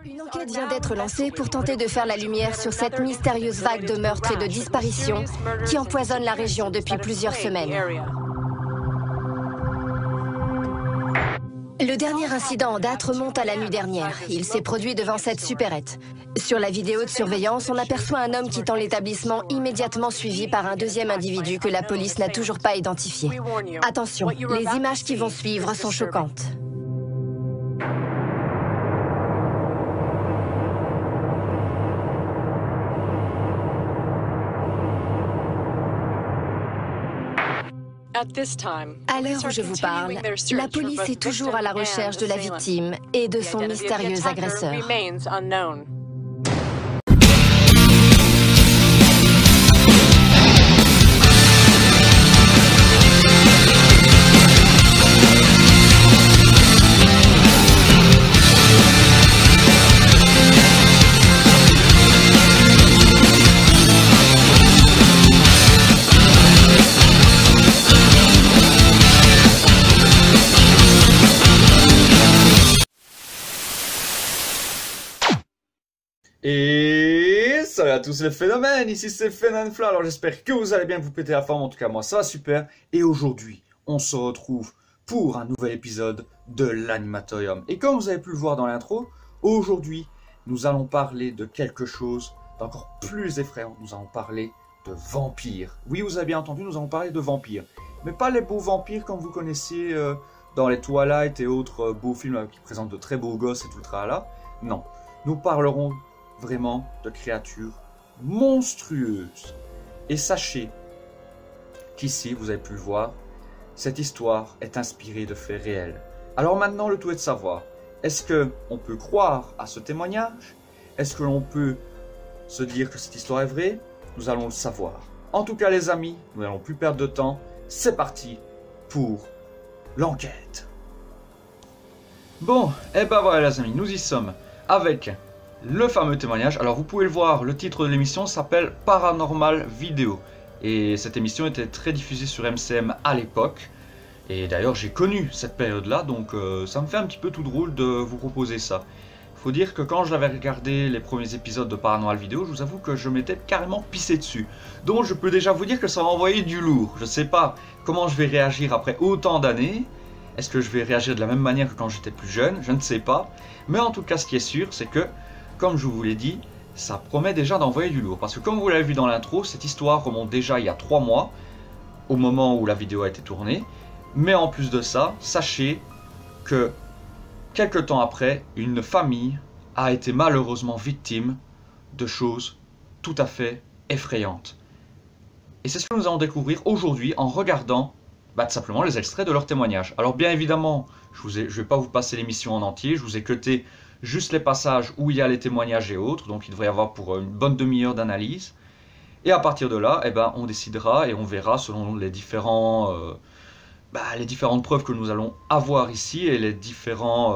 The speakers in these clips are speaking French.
Une enquête vient d'être lancée pour tenter de faire la lumière sur cette mystérieuse vague de meurtres et de disparitions qui empoisonne la région depuis plusieurs semaines. Le dernier incident en date remonte à la nuit dernière. Il s'est produit devant cette supérette. Sur la vidéo de surveillance, on aperçoit un homme quittant l'établissement immédiatement suivi par un deuxième individu que la police n'a toujours pas identifié. Attention, les images qui vont suivre sont choquantes. À l'heure où je vous parle, la police est toujours à la recherche de la victime et de son mystérieux agresseur. Et salut à tous les phénomènes, ici c'est Phénomène-Fla, alors j'espère que vous allez bien, que vous pétez la forme, en tout cas moi ça va super. Et aujourd'hui, on se retrouve pour un nouvel épisode de l'Animatorium. Et comme vous avez pu le voir dans l'intro, aujourd'hui, nous allons parler de quelque chose d'encore plus effrayant. Nous allons parler de vampires. Oui, vous avez bien entendu, nous allons parler de vampires. Mais pas les beaux vampires comme vous connaissiez dans les Twilight et autres beaux films qui présentent de très beaux gosses et tout le tralala. Non, nous parlerons vraiment de créatures monstrueuses. Et sachez qu'ici, vous avez pu le voir, cette histoire est inspirée de faits réels. Alors maintenant, le tout est de savoir, est-ce qu'on peut croire à ce témoignage? Est-ce que l'on peut se dire que cette histoire est vraie? Nous allons le savoir. En tout cas, les amis, nous n'allons plus perdre de temps. C'est parti pour l'enquête. Bon, et ben voilà les amis, nous y sommes avec le fameux témoignage. Alors vous pouvez le voir, le titre de l'émission s'appelle Paranormal Vidéo. Et cette émission était très diffusée sur MCM à l'époque. Et d'ailleurs j'ai connu cette période-là, donc ça me fait un petit peu tout drôle de vous proposer ça. Il faut dire que quand j'avais regardé les premiers épisodes de Paranormal Vidéo, je vous avoue que je m'étais carrément pissé dessus. Donc je peux déjà vous dire que ça m'a envoyé du lourd. Je ne sais pas comment je vais réagir après autant d'années. Est-ce que je vais réagir de la même manière que quand j'étais plus jeune? Je ne sais pas. Mais en tout cas, ce qui est sûr, c'est que, comme je vous l'ai dit, ça promet déjà d'envoyer du lourd. Parce que comme vous l'avez vu dans l'intro, cette histoire remonte déjà il y a 3 mois, au moment où la vidéo a été tournée. Mais en plus de ça, sachez que, quelques temps après, une famille a été malheureusement victime de choses tout à fait effrayantes. Et c'est ce que nous allons découvrir aujourd'hui en regardant tout simplement les extraits de leur témoignage. Alors bien évidemment, je ne vais pas vous passer l'émission en entier, je vous ai cuté juste les passages où il y a les témoignages et autres, donc il devrait y avoir pour une bonne demi-heure d'analyse. Et à partir de là, on décidera et on verra selon les différentes preuves que nous allons avoir ici et les différents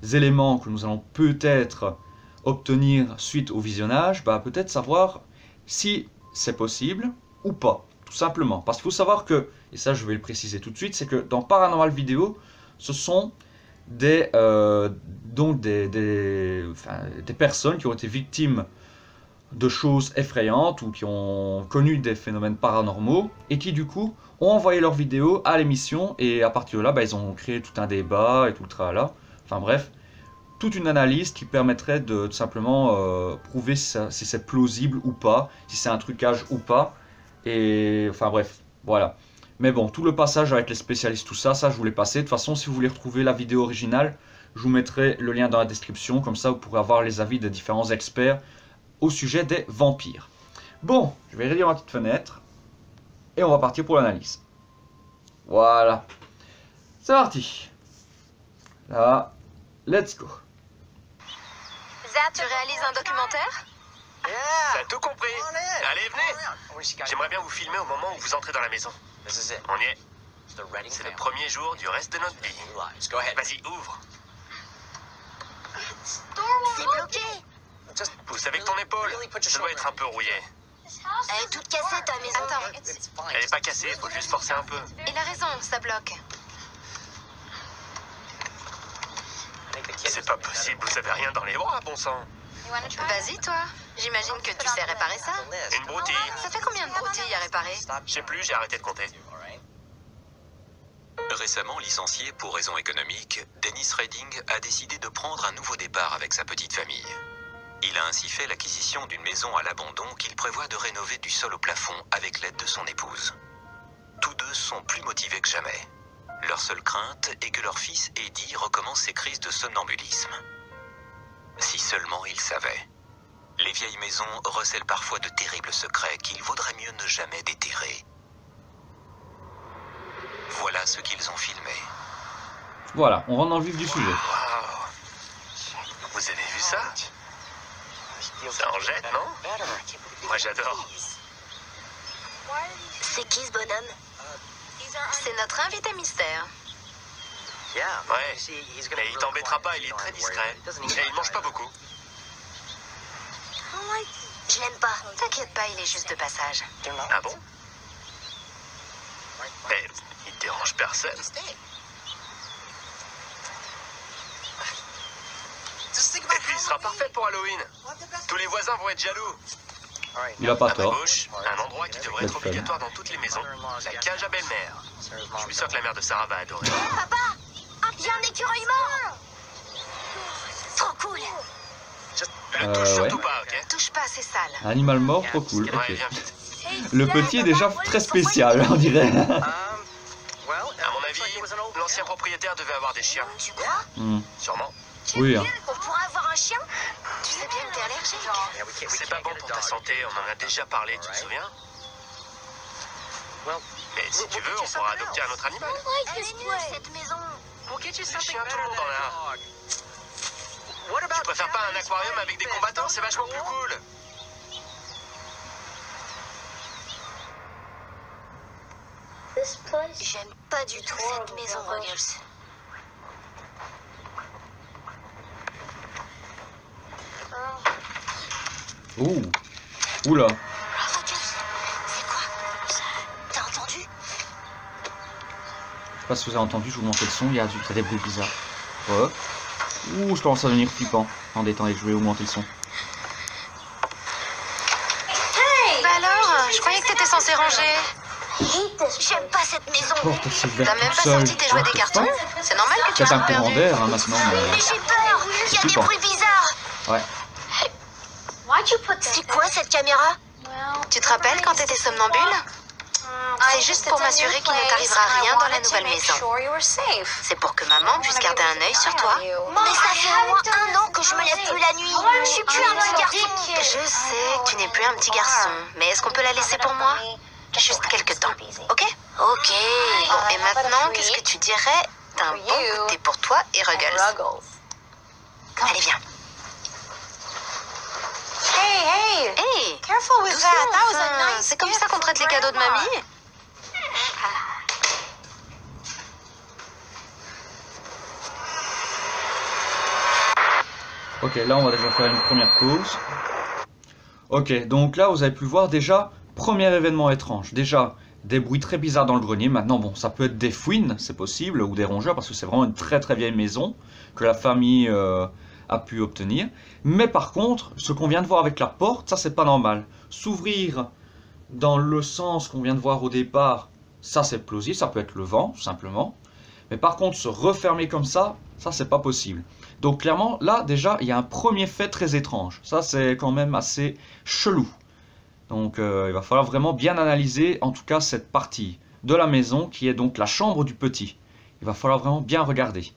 les éléments que nous allons peut-être obtenir suite au visionnage, peut-être savoir si c'est possible ou pas. Tout simplement, parce qu'il faut savoir que, et ça je vais le préciser tout de suite, c'est que dans Paranormal Vidéo, ce sont des personnes qui ont été victimes de choses effrayantes ou qui ont connu des phénomènes paranormaux et qui du coup ont envoyé leurs vidéos à l'émission et à partir de là, ils ont créé tout un débat et tout le tralala. Enfin bref, toute une analyse qui permettrait de tout simplement prouver si c'est plausible ou pas, si c'est un trucage ou pas. Et enfin bref, voilà. Mais bon, tout le passage avec les spécialistes, tout ça, je vous l'ai passé. De toute façon, si vous voulez retrouver la vidéo originale, je vous mettrai le lien dans la description. Comme ça, vous pourrez avoir les avis des différents experts au sujet des vampires. Bon, je vais réduire ma petite fenêtre. Et on va partir pour l'analyse. Voilà. C'est parti. Là, let's go. Zach, tu réalises un documentaire? T'as tout compris. Allez, venez. J'aimerais bien vous filmer au moment où vous entrez dans la maison. On y est. C'est le premier jour du reste de notre vie. Vas-y, ouvre. C'est bloqué. Pousse avec ton épaule. Ça doit être un peu rouillé. Elle est toute cassée ta maison. Attends. Elle est pas cassée, faut juste forcer un peu. Il a raison, ça bloque. C'est pas possible, vous avez rien dans les bras, bon sang. Vas-y, toi. J'imagine que tu sais réparer ça. Une broutille. Ça fait combien de broutilles à réparer? Je sais plus, j'ai arrêté de compter. Récemment licencié pour raisons économiques, Dennis Redding a décidé de prendre un nouveau départ avec sa petite famille. Il a ainsi fait l'acquisition d'une maison à l'abandon qu'il prévoit de rénover du sol au plafond avec l'aide de son épouse. Tous deux sont plus motivés que jamais. Leur seule crainte est que leur fils Eddie recommence ses crises de somnambulisme. Si seulement ils savaient. Les vieilles maisons recèlent parfois de terribles secrets qu'il vaudrait mieux ne jamais déterrer. Voilà ce qu'ils ont filmé. Voilà, on rentre dans le vif du sujet. Wow. Vous avez vu ça? Ça en jette, non? Moi j'adore. C'est qui ce bonhomme? C'est notre invité mystère. Ouais, mais il t'embêtera pas, il est très discret. Et il mange pas beaucoup. Je l'aime pas. T'inquiète pas, il est juste de passage. Ah bon? Mais il dérange personne. Et puis il sera parfait pour Halloween. Tous les voisins vont être jaloux. Il a pas À ma tort. gauche, un endroit qui devrait être obligatoire dans toutes les maisons. La cage à belle-mère. Je suis sûr que la mère de Sarah va adorer. Papa, il y a un écureuil mort. Trop cool. Le touche ouais. surtout pas, ok? Touche pas, c'est sale. Animal mort, trop cool. Ouais, Ok. viens vite. Le petit est déjà très spécial, on dirait. À mon avis, l'ancien propriétaire devait avoir des chiens. Tu crois? Sûrement. Oui, hein. On pourrait avoir un chien? Tu sais bien que t'es allergique. C'est pas bon pour ta santé, on en a déjà parlé, tu te souviens? Mais si tu veux, on pourra adopter un autre animal. Elle est nulle, cette maison. Les chiens, tout le monde en a. Tu préfères pas un aquarium avec des combattants? C'est vachement plus cool. J'aime pas du tout cette maison, Ruggles. Ouh. Oula. Ruggles, c'est quoi? T'as entendu? Je sais pas si vous avez entendu, je vous montre le son, il y a des bruits bizarres. Ouais. Ouh, je commence à devenir flippant. Attendez, je vais augmenter le son. Bah alors, je croyais que t'étais censé ranger. J'aime pas cette maison. Porte, elle s'est ouverte T'as même toute pas seule. sorti tes jouets des cartons? C'est normal que tu Peut-être un sois courant perdu. d'air hein, maintenant, Mais mais... j'ai peur. Il y a des flippant. bruits bizarres. Ouais. C'est quoi cette caméra? Tu te rappelles quand t'étais somnambule? C'est juste pour m'assurer qu'il ne t'arrivera rien dans la nouvelle maison. C'est pour que maman puisse garder un œil sur toi. Mais ça fait au moins 1 an que je me lève plus la nuit. Je suis plus un petit garçon. Je sais que tu n'es plus un petit garçon, mais est-ce qu'on peut la laisser pour moi? Juste quelques temps, ok? Ok. Bon, et maintenant, qu'est-ce que tu dirais d'un bon goûter pour toi et Ruggles? Allez, viens. Hey! Doucement, c'est comme ça qu'on traite les cadeaux de mamie? Ok, là on va déjà faire une première pause. Ok, donc là vous avez pu voir déjà, premier événement étrange. Déjà, des bruits très bizarres dans le grenier. Maintenant, bon, ça peut être des fouines, c'est possible, ou des rongeurs, parce que c'est vraiment une très très vieille maison que la famille a pu obtenir. Mais par contre, ce qu'on vient de voir avec la porte, ça c'est pas normal. S'ouvrir dans le sens qu'on vient de voir au départ, ça c'est plausible, ça peut être le vent, tout simplement. Mais par contre, se refermer comme ça c'est pas possible. Donc clairement, là déjà, il y a un premier fait très étrange. Ça c'est quand même assez chelou. Donc il va falloir vraiment bien analyser, en tout cas cette partie de la maison, qui est donc la chambre du petit. Il va falloir vraiment bien regarder.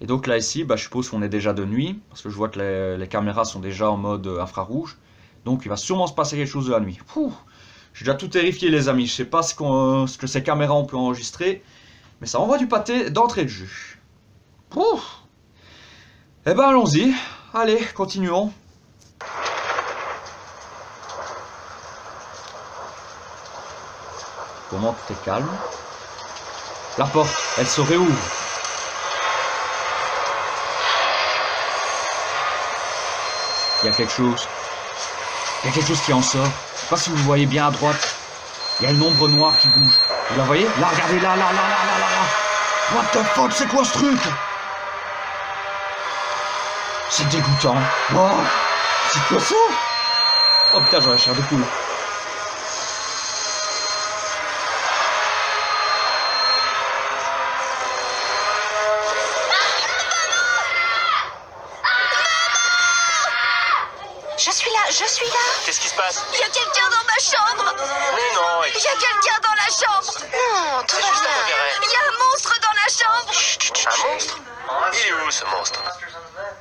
Et donc là ici, je suppose qu'on est déjà de nuit, parce que je vois que les caméras sont déjà en mode infrarouge. Donc il va sûrement se passer quelque chose de la nuit. J'ai déjà tout vérifié les amis, je sais pas ce que ces caméras ont pu enregistrer, mais ça envoie du pâté d'entrée de jeu. Eh ben allons-y, allez, continuons. Pour moi tout est calme. La porte, elle se réouvre. Il y a quelque chose. Il y a quelque chose qui en sort. Je sais pas si vous voyez bien à droite. Il y a une ombre noire qui bouge. Vous la voyez? Là, regardez, là. What the fuck, c'est quoi ce truc? C'est dégoûtant. Oh, c'est quoi ça? Oh putain, j'aurais la chair de poule. Je suis là. Qu'est-ce qui se passe? Il y a quelqu'un dans ma chambre. Mais non. Il y a quelqu'un dans la chambre. Non, tout va bien. Il y a un monstre dans la chambre. Chut, un monstre? Il est où ce monstre?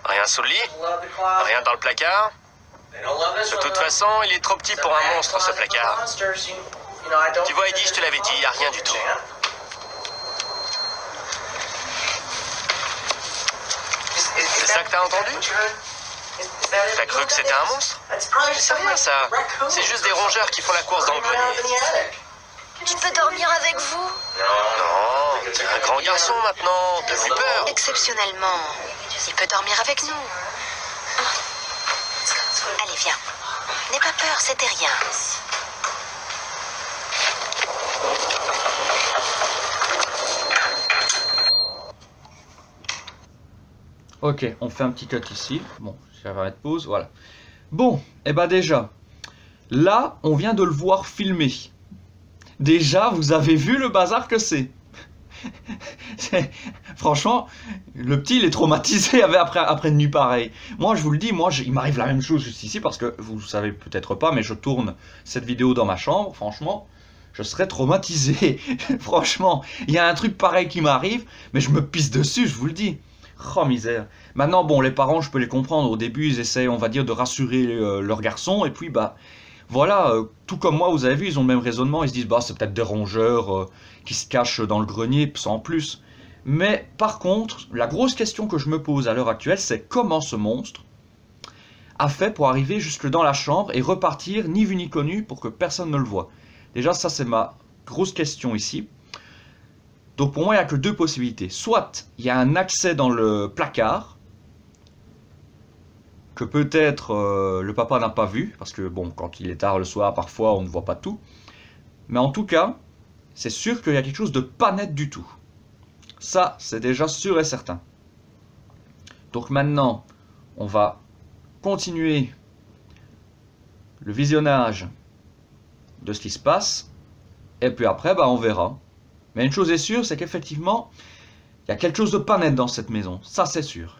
Rien sous le lit? Rien dans le placard? De toute façon, il est trop petit pour un monstre, ce placard. Tu vois, Eddie, je te l'avais dit, il n'y a rien du tout. C'est ça que t'as entendu? T'as cru que c'était un monstre? C'est rien, ça. C'est juste des rongeurs qui font la course dans le grenier. Je peux dormir avec vous? Non, t'es un grand garçon maintenant. T'as plus peur? Exceptionnellement, il peut dormir avec nous. Allez, viens. N'aie pas peur, c'était rien. Ok, on fait un petit cut ici. Bon, je vais mettre pause, voilà. Bon, et bah déjà, là, on vient de le voir filmer. Déjà, vous avez vu le bazar que c'est. Franchement, le petit, il est traumatisé après une nuit pareille. Moi, je vous le dis, il m'arrive la même chose juste ici, parce que vous savez peut-être pas, mais je tourne cette vidéo dans ma chambre. Franchement, je serais traumatisé. Franchement, il y a un truc pareil qui m'arrive, mais je me pisse dessus, je vous le dis. Oh misère. Maintenant, bon, les parents, je peux les comprendre. Au début, ils essayent, on va dire, de rassurer leur garçon. Et puis, bah, voilà, tout comme moi, vous avez vu, ils ont le même raisonnement. Ils se disent, bah, c'est peut-être des rongeurs qui se cachent dans le grenier, sans plus. Mais, par contre, la grosse question que je me pose à l'heure actuelle, c'est comment ce monstre a fait pour arriver jusque dans la chambre et repartir, ni vu ni connu, pour que personne ne le voie. Déjà, ça, c'est ma grosse question ici. Donc pour moi, il n'y a que deux possibilités. Soit il y a un accès dans le placard, que peut-être le papa n'a pas vu, parce que bon, quand il est tard le soir, parfois on ne voit pas tout. Mais en tout cas, c'est sûr qu'il y a quelque chose de pas net du tout. Ça, c'est déjà sûr et certain. Donc maintenant, on va continuer le visionnage de ce qui se passe, et puis après, bah, on verra. Mais une chose est sûre, c'est qu'effectivement, il y a quelque chose de pas net dans cette maison. Ça, c'est sûr.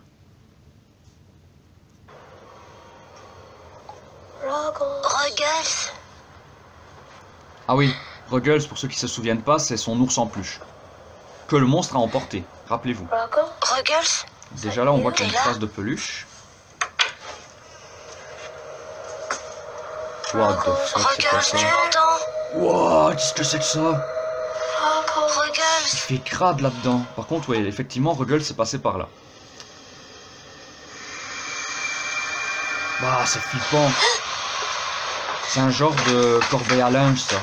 Ruggles. Ah oui, Ruggles, pour ceux qui ne se souviennent pas, c'est son ours en peluche. Que le monstre a emporté, rappelez-vous. Ruggles. Déjà là, on voit qu'il y a une trace de peluche. What the fuck, c'est quoi ça? Tu m'entends? Wow, qu'est-ce que c'est que ça? Ruggles. Il fait crade là-dedans. Par contre, oui, effectivement, Ruggles s'est passé par là. Bah, c'est flippant. C'est un genre de corbeille à linge, ça.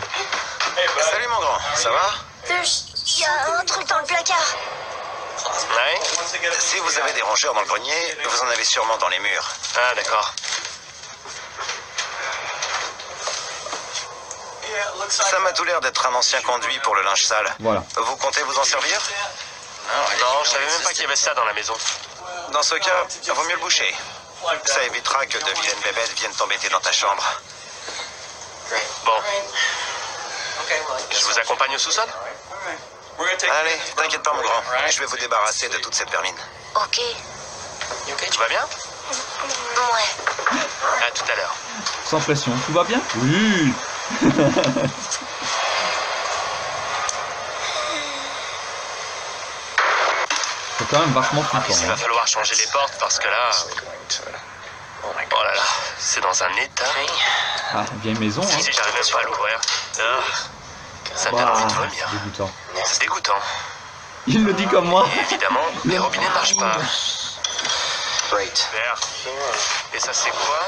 Salut mon grand, ça va? Il y a un truc dans le placard. Ouais? Si vous avez des rongeurs dans le grenier, vous en avez sûrement dans les murs. Ah, d'accord. Ça m'a tout l'air d'être un ancien conduit pour le linge sale. Voilà. Vous comptez vous en servir? Non, je savais même pas qu'il y avait ça dans la maison. Dans ce cas, vaut mieux le boucher. Ça évitera que de vilaines bébêtes viennent t'embêter dans ta chambre. Bon. Je vous accompagne au sous-sol? Allez, t'inquiète pas mon grand, je vais vous débarrasser de toute cette vermine. Ok. Tout va bien? Ouais. À tout à l'heure. Sans pression, tout va bien? Oui. C'est quand même vachement flippant. Il va falloir changer les portes parce que là... Oh là là, c'est dans un état. Ah, vieille maison, hein. Si j'arrive même pas à l'ouvrir. Ça me donne envie de vomir. C'est dégoûtant. C'est dégoûtant. Il le dit comme moi. Et évidemment, les robinets ne marchent pas. Super. Et ça c'est quoi?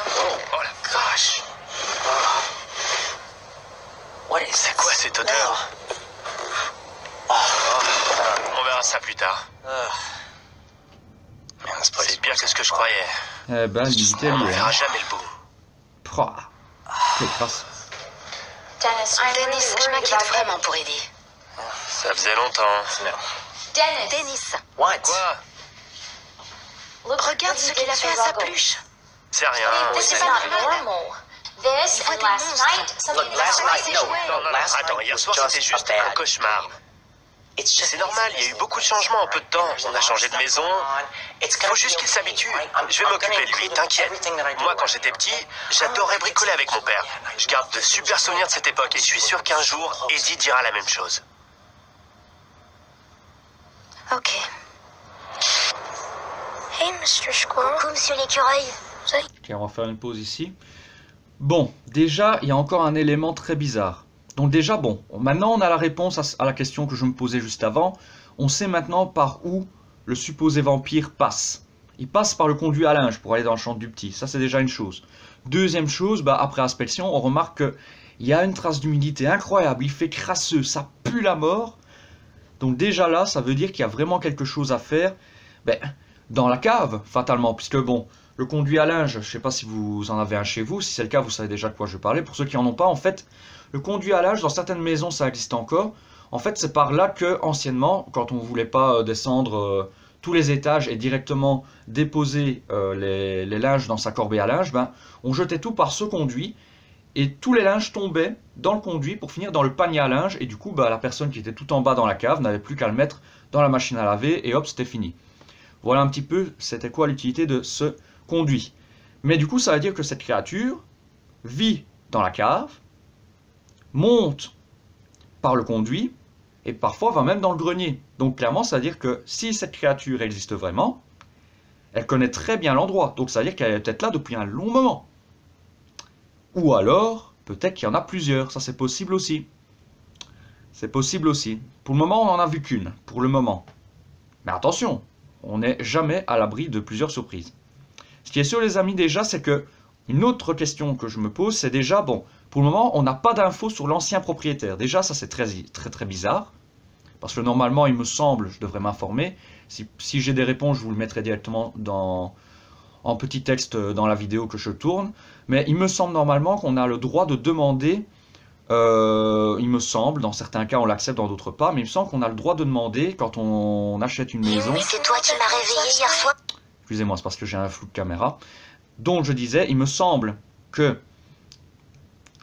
Oh la vache. C'est quoi cette odeur? On verra ça plus tard. C'est pire que ce que je croyais. Eh ben, l'unité On ne est verra jamais le bout. Pouah. Quelle crasse. Dennis, je m'inquiète vraiment pour Eddie. Ça faisait longtemps. Dennis. Quoi? Regarde ce qu'il a fait à sa peluche. C'est rien. C'est pas normal. This and last night, something Attends, hier soir c'était juste un cauchemar. C'est normal, il y a eu beaucoup de changements en peu de temps. On a changé de maison. Faut juste qu'il s'habitue. Je vais m'occuper de lui, t'inquiète. Moi, quand j'étais petit, j'adorais bricoler avec mon père. Je garde de super souvenirs de cette époque et je suis sûr qu'un jour, Eddie dira la même chose. Ok. Hey, Mr. Squirrel. Coucou, monsieur l'écureuil. Ok, on va faire une pause ici. Bon, déjà, il y a encore un élément très bizarre. Donc déjà, bon, maintenant on a la réponse à la question que je me posais juste avant. On sait maintenant par où le supposé vampire passe. Il passe par le conduit à linge pour aller dans le champ du petit. Ça, c'est déjà une chose. Deuxième chose, après inspection, on remarque qu'il y a une trace d'humidité incroyable. Il fait crasseux, ça pue la mort. Donc déjà là, ça veut dire qu'il y a vraiment quelque chose à faire dans la cave, fatalement. Puisque bon, le conduit à linge, je ne sais pas si vous en avez un chez vous. Si c'est le cas, vous savez déjà de quoi je parlais. Pour ceux qui n'en ont pas, en fait, le conduit à linge, dans certaines maisons, ça existe encore. En fait, c'est par là que, anciennement, quand on ne voulait pas descendre tous les étages et directement déposer les linges dans sa corbeille à linge, on jetait tout par ce conduit. Et tous les linges tombaient dans le conduit pour finir dans le panier à linge. Et du coup, la personne qui était tout en bas dans la cave n'avait plus qu'à le mettre dans la machine à laver. Et hop, c'était fini. Voilà un petit peu, c'était quoi l'utilité de ce conduit. Mais du coup, ça veut dire que cette créature vit dans la cave, monte par le conduit, et parfois va même dans le grenier. Donc clairement, ça veut dire que si cette créature existe vraiment, elle connaît très bien l'endroit. Donc ça veut dire qu'elle est peut-être là depuis un long moment. Ou alors, peut-être qu'il y en a plusieurs. Ça, c'est possible aussi. C'est possible aussi. Pour le moment, on n'en a vu qu'une. Pour le moment. Mais attention, on n'est jamais à l'abri de plusieurs surprises. Ce qui est sûr, les amis, déjà, c'est que une autre question que je me pose, c'est déjà, bon, pour le moment, on n'a pas d'infos sur l'ancien propriétaire. Déjà, ça, c'est très bizarre. Parce que normalement, il me semble, je devrais m'informer. Si j'ai des réponses, je vous le mettrai directement en petit texte dans la vidéo que je tourne. Mais il me semble normalement qu'on a le droit de demander, il me semble, dans certains cas on l'accepte, dans d'autres pas, mais il me semble qu'on a le droit de demander quand on achète une maison. C'est toi qui m'as réveillé hier soir. Excusez-moi, c'est parce que j'ai un flou de caméra. Donc je disais, il me semble que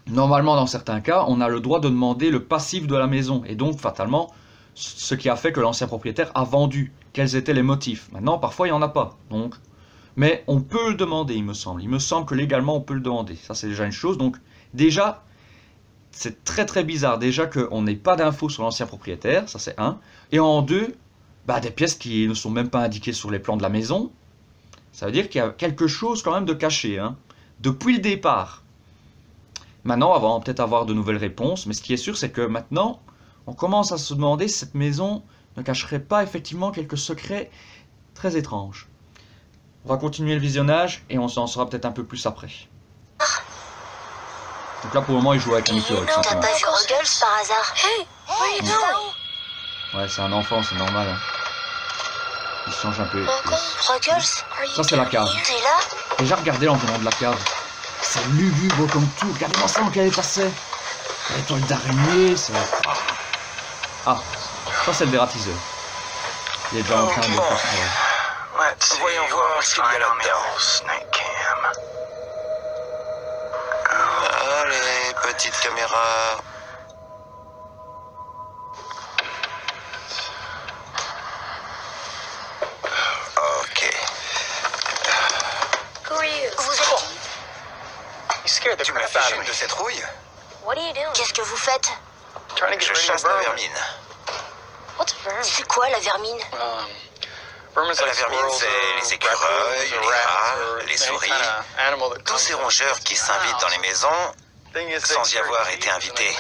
normalement dans certains cas, on a le droit de demander le passif de la maison. Et donc fatalement, ce qui a fait que l'ancien propriétaire a vendu. Quels étaient les motifs? Maintenant, parfois il n'y en a pas. Donc... Mais on peut le demander, il me semble. Il me semble que légalement, on peut le demander. Ça, c'est déjà une chose. Donc, déjà, c'est très bizarre. Déjà qu'on n'ait pas d'infos sur l'ancien propriétaire. Ça, c'est un. Et en deux, des pièces qui ne sont même pas indiquées sur les plans de la maison. Ça veut dire qu'il y a quelque chose quand même de caché. Depuis le départ. Maintenant, on va peut-être avoir de nouvelles réponses. Mais ce qui est sûr, c'est que maintenant, on commence à se demander si cette maison ne cacherait pas effectivement quelques secrets très étranges. On va continuer le visionnage et on s'en saura peut-être un peu plus après. Donc là pour le moment il joue avec un micro. T'as pas vu Ruggles par hasard? Hey, ouais, c'est un enfant, c'est normal. Il change un peu. Ruggles? Ça c'est la cave. T'es là? Déjà regardez l'environnement de la cave. C'est lugubre comme tout. Regardez-moi ça dans quel état c'est. Les toiles d'araignée, c'est... Ah, ça c'est le dératiseur. Il est déjà en train de faire ça. Voyons voir ce qu'il y a là-dedans. Allez, petite caméra. Ok. Vous êtes... Tu m'affiches une de ces trouilles? Qu'est-ce que vous faites? Je chasse la vermine. C'est quoi la vermine? La vermine, c'est les écureuils, les rats, les souris, tous ces rongeurs qui s'invitent dans les maisons sans y avoir été invités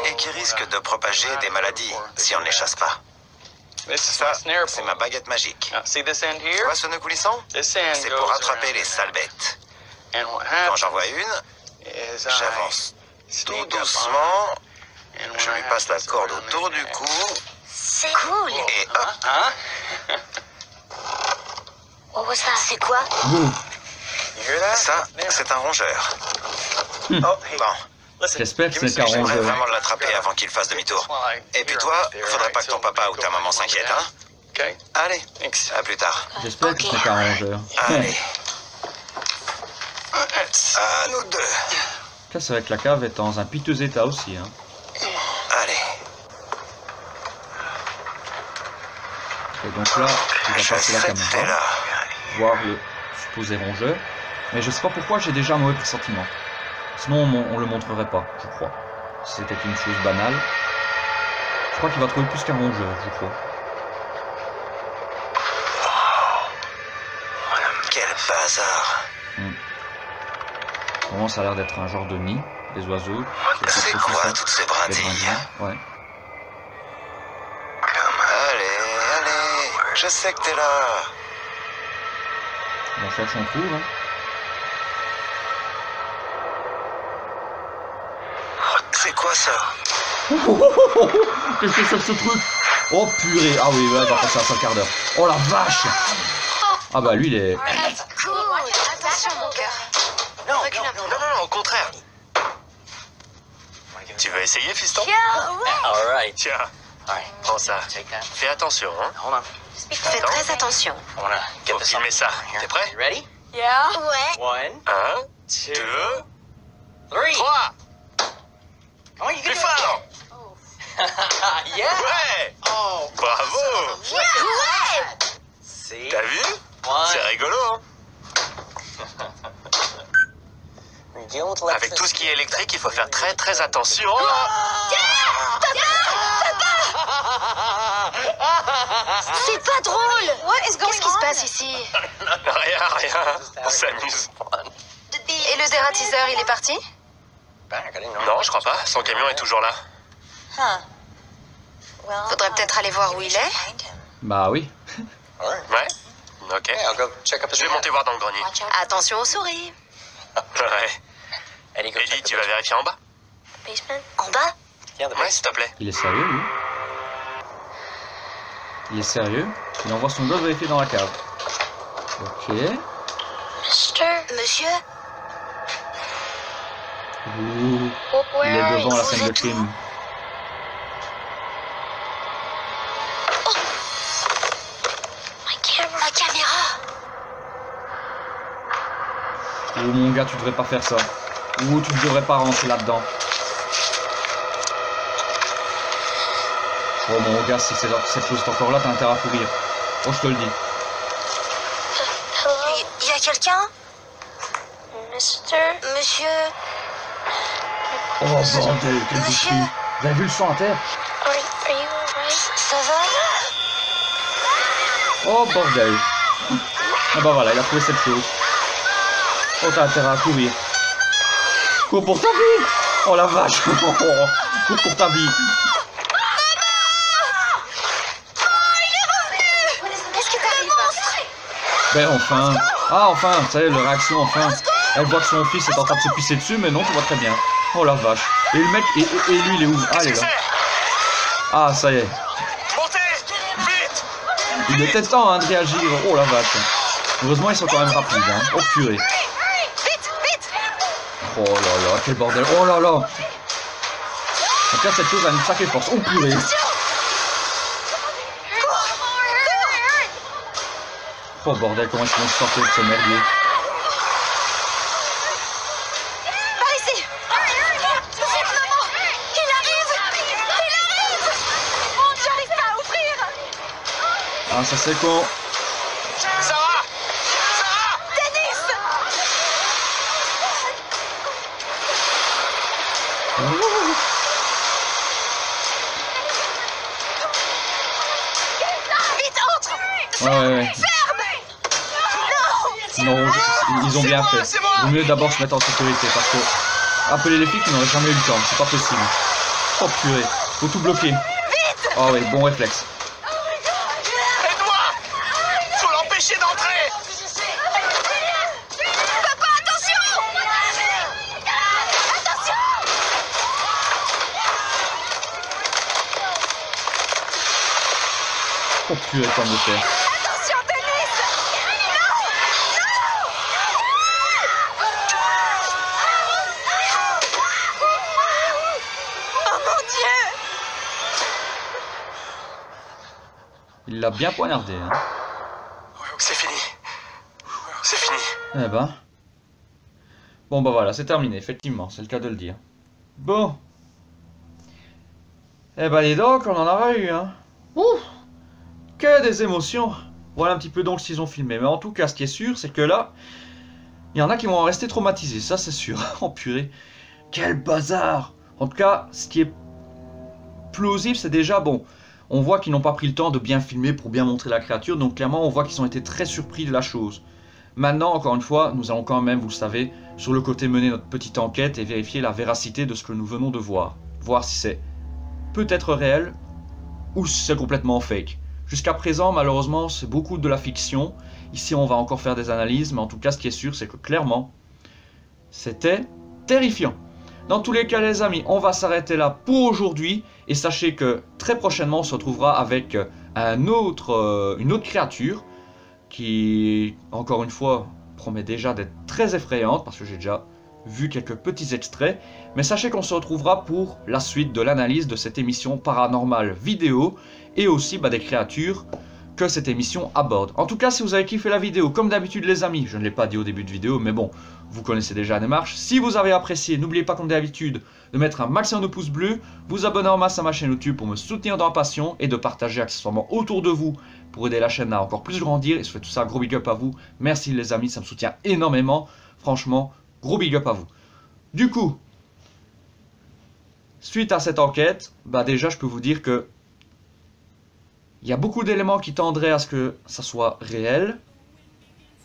et qui risquent de propager des maladies si on ne les chasse pas. Ça, c'est ma baguette magique. Tu vois ce nœud coulissant? C'est pour attraper les sales bêtes. Quand j'en vois une, j'avance tout doucement, je lui passe la corde autour du cou. C'est cool. Et hop. C'est quoi? Ça, c'est un rongeur. Bon. J'espère que c'est un J'aimerais rongeur. vraiment l'attraper avant qu'il fasse demi-tour. Et puis toi, faudrait pas que ton papa ou ta maman s'inquiètent, hein? Ok. Allez, à plus tard. J'espère que ce n'est qu'un rongeur. Allez. À nous deux. Là, c'est vrai que la cave est dans un piteux état aussi. Hein. Allez. Et donc là, il va Je passer la sais que t'es caméra, là. voir le supposé rongeur. Mais je sais pas pourquoi j'ai déjà un mauvais pressentiment. Sinon on le montrerait pas, je crois. Si c'était une chose banale. Je crois qu'il va trouver plus qu'un rongeur, je crois. Quel bazar. Vraiment, ça a l'air d'être un genre de nid, des oiseaux. C'est quoi toutes ces Des brindilles? brindilles, ouais. Allez, je sais que t'es là. On cherche, on trouve. Hein. C'est quoi ça? Qu'est-ce que c'est que ce truc? Oh purée. Ah oui, là, on va passer un seul quart d'heure. Oh la vache. Ah bah lui il est... Cool. Attention, mon cœur. Recule un peu. Non, au contraire. Tu veux essayer, fiston? Alright. Tiens, prends ça. Fais attention, hein. Fais très attention. Faut filmer ça. T'es prêt? Ready? Ouais. 1, 2, 3. Plus fort! Yeah! Ouais! Oh, Bravo! Ouais. see? T'as vu? C'est rigolo, hein? Avec tout ce qui est électrique, il faut faire très attention. C'est pas drôle. Qu'est-ce qui se passe ici? Rien. On s'amuse. Et le dératiseur, il est parti? Non, je crois pas. Son camion est toujours là. Faudrait peut-être aller voir où il est. Bah oui. Ouais? Ok. Je vais monter voir dans le grenier. Attention aux souris. Ouais. Eddie, tu vas vérifier en bas? En bas? Ouais, s'il te plaît. Il est sérieux lui? Il est sérieux? Il envoie son gosse vérifier dans la cave. Ok. Monsieur? Ouh. Il est devant la scène de crime. Ma caméra. Oh mon gars, tu devrais pas faire ça. Ou tu ne devrais pas rentrer là-dedans. Oh mon gars, si cette chose est encore là, t'as intérêt à courir. Oh, je te le dis. Il y a quelqu'un? Monsieur? Oh bordel, quel boucherie. Vous avez vu le sang à terre? Ça va? Oh bordel. Ah bah voilà, il a trouvé cette chose. Oh, t'as intérêt à courir. Cours pour ta vie. Oh la vache. Cours pour ta vie. Qu'est-ce qui t'arrive? Ben enfin. Ah enfin, ça y est, leur réaction enfin. Elle voit que son fils est en train de se pisser dessus, mais non, tu vois très bien. Oh la vache. Et le mec, et lui il est où? Ah, il est là. Ah, ça y est. Montez! Vite! Il était temps hein, de réagir. Oh la vache. Heureusement, ils sont quand même rapides. Hein. Oh purée. Vite! Oh là là, quel bordel. Oh là là. En tout cas, cette chose a une sacrée force. Oh purée. Oh bordel, comment est-ce qu'on se sortir de ce merdier? Par ici! Vite, maman! Il arrive! Oh, j'arrive pas à ouvrir! Ah, ça c'est con. Sarah! Dennis! Vite, entre! Ouais. Non, ils ont bien fait. Il vaut mieux d'abord se mettre en sécurité parce que appeler les flics, ils n'auraient jamais eu le temps, c'est pas possible. Oh purée, faut tout bloquer. Oh oui, bon réflexe. Aide-moi! Faut l'empêcher d'entrer! Papa, attention! Attention! Oh purée, comme de faire. Attention, Dennis! Oh mon Dieu! Il Il l'a bien poignardé. Hein. C'est fini. C'est fini. Eh ben. Bon bah voilà, c'est terminé, effectivement, c'est le cas de le dire. Bon. Eh ben dis donc, on en aura eu, hein. Ouh, que des émotions. Voilà un petit peu donc s'ils ont filmé. Mais en tout cas, ce qui est sûr, c'est que là, il y en a qui vont en rester traumatisés, ça c'est sûr. Oh purée, quel bazar. En tout cas, ce qui est plausible, c'est déjà, bon, on voit qu'ils n'ont pas pris le temps de bien filmer pour bien montrer la créature. Donc clairement, on voit qu'ils ont été très surpris de la chose. Maintenant, encore une fois, nous allons quand même, vous le savez, sur le côté mener notre petite enquête et vérifier la véracité de ce que nous venons de voir. Voir si c'est peut-être réel ou si c'est complètement fake. Jusqu'à présent, malheureusement, c'est beaucoup de la fiction. Ici, on va encore faire des analyses, mais en tout cas, ce qui est sûr, c'est que clairement, c'était terrifiant. Dans tous les cas, les amis, on va s'arrêter là pour aujourd'hui. Et sachez que très prochainement, on se retrouvera avec une autre créature qui, encore une fois, promet déjà d'être très effrayante, parce que j'ai déjà vu quelques petits extraits. Mais sachez qu'on se retrouvera pour la suite de l'analyse de cette émission paranormale vidéo, et aussi des créatures que cette émission aborde. En tout cas, si vous avez kiffé la vidéo, comme d'habitude les amis, je ne l'ai pas dit au début de vidéo, mais bon, vous connaissez déjà la démarche. Si vous avez apprécié, n'oubliez pas comme d'habitude de mettre un maximum de pouces bleus, vous abonner en masse à ma chaîne YouTube pour me soutenir dans la passion, et de partager accessoirement autour de vous pour aider la chaîne à encore plus grandir. Et je fais tout ça, gros big up à vous. Merci les amis, ça me soutient énormément. Franchement, gros big up à vous. Du coup, suite à cette enquête, déjà je peux vous dire que il y a beaucoup d'éléments qui tendraient à ce que ça soit réel,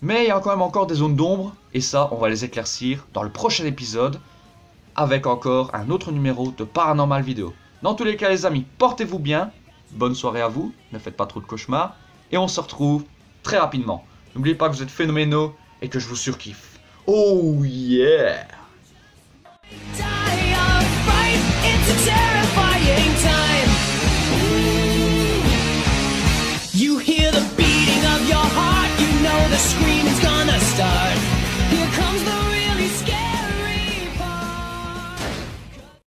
mais il y a quand même encore des zones d'ombre, et ça, on va les éclaircir dans le prochain épisode, avec encore un autre numéro de Paranormal Vidéo. Dans tous les cas, les amis, portez-vous bien, bonne soirée à vous, ne faites pas trop de cauchemars, et on se retrouve très rapidement. N'oubliez pas que vous êtes phénoménaux, et que je vous surkiffe. Oh yeah!